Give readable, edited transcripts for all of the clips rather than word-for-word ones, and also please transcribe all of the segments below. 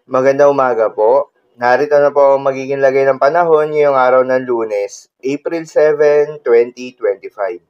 Magandang umaga po. Narito na po ang magiging lagay ng panahon ngayong araw ng Lunes, April 7, 2025.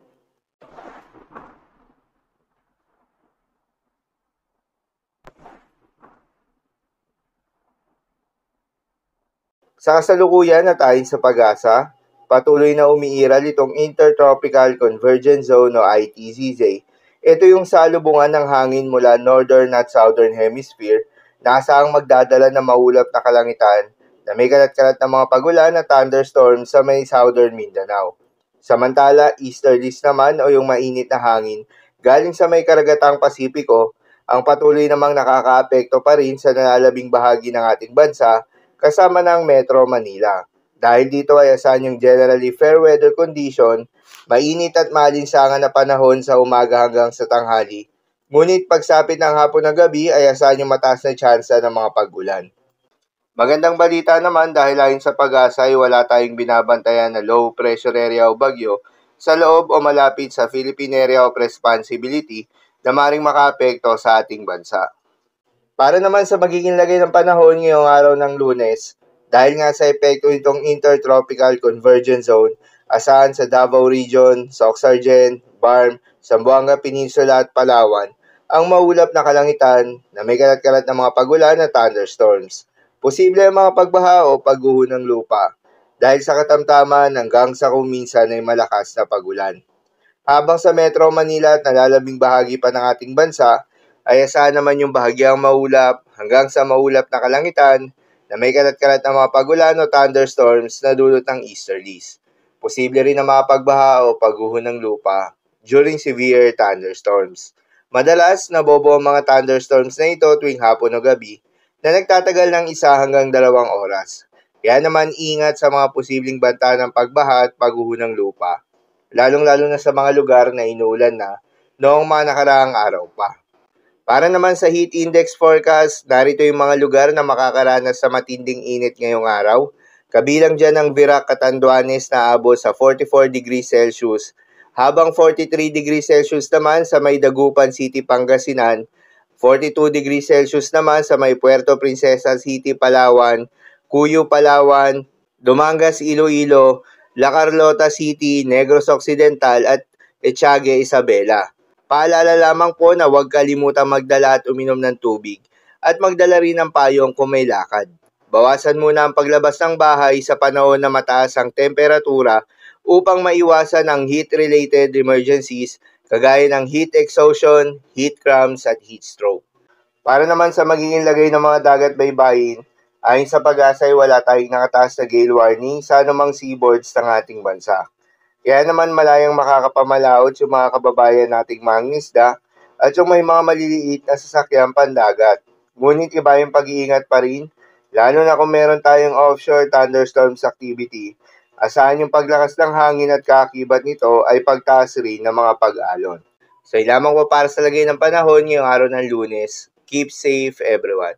Sa kasalukuyan at ayon sa pag-asa, patuloy na umiiral itong Intertropical Convergence Zone o ITCZ. Ito yung salubungan ng hangin mula Northern at Southern Hemisphere na asaang magdadala ng maulap na kalangitan na may kalat-kalat na mga pagulan at thunderstorms sa may Southern Mindanao. Samantala, easterlies naman o yung mainit na hangin galing sa may karagatang Pasipiko ang patuloy namang nakakaapekto pa rin sa nalalabing bahagi ng ating bansa kasama ng Metro Manila. Dahil dito ay asahan yung generally fair weather condition, mainit at maalinsangan na panahon sa umaga hanggang sa tanghali. Ngunit pagsapit ng hapon ng gabi ay asahan yung mataas na tsansa ng mga pag-ulan. Magandang balita naman dahil ayon sa pag-asa ay wala tayong binabantayan na low pressure area o bagyo sa loob o malapit sa Philippine Area of Responsibility na maring makaapekto sa ating bansa. Para naman sa magiging lagay ng panahon ngayong araw ng Lunes, dahil nga sa epekto nitong Intertropical Convergence Zone, asahan sa Davao Region, Soxargen, Barm, Zamboanga Peninsula at Palawan, ang maulap na kalangitan na may kalat-kalat na mga pagulan at thunderstorms. Posible ang mga pagbaha o pagguho ng lupa dahil sa katamtaman hanggang sa kuminsan ay malakas na pagulan. Habang sa Metro Manila at nalalabing bahagi pa ng ating bansa, ay asahan naman yung bahagyang maulap hanggang sa maulap na kalangitan na may kalat-kalat na mga pagulan o thunderstorms na dulot ng easterlies. Posible rin na mga pagbaha o pagguho ng lupa during severe thunderstorms. Madalas, nabobo ang mga thunderstorms na ito tuwing hapon o gabi na nagtatagal ng 1 hanggang 2 oras. Kaya naman ingat sa mga posibleng banta ng pagbaha at pagguho ng lupa, lalong-lalo na sa mga lugar na inuulan na noong mga nakaraang araw pa. Para naman sa heat index forecast, narito yung mga lugar na makakaranas sa matinding init ngayong araw. Kabilang dyan ang Virac, Catanduanes na abot sa 44 degrees Celsius, habang 43 degrees Celsius naman sa may Dagupan City, Pangasinan, 42 degrees Celsius naman sa may Puerto Princesa City, Palawan, Cuyo, Palawan, Dumangas, Iloilo, La Carlota City, Negros Occidental at Etiague, Isabela. Paalala lamang po na huwag kalimutang magdala at uminom ng tubig at magdala rin ng payong kung may lakad. Bawasan muna ang paglabas ng bahay sa panahon na mataas ang temperatura upang maiwasan ang heat-related emergencies kagaya ng heat exhaustion, heat cramps at heat stroke. Para naman sa magiging lagay ng mga dagat baybayin, ayon sa pag-asa ay wala tayong nakataas na gale warning sa anumang seaboards ng ating bansa. Kaya naman malayang makakapamalaot yung mga kababayan nating mangingisda at yung may mga maliliit na sasakyan pandagat. Ngunit iba yung pag-iingat pa rin, lalo na kung meron tayong offshore thunderstorms activity. Asahan yung paglakas ng hangin at kaakibat nito ay pagtaas rin ng mga pag-alon. So, lamang po para sa lagay ng panahon ngayong araw ng Lunes. Keep safe everyone.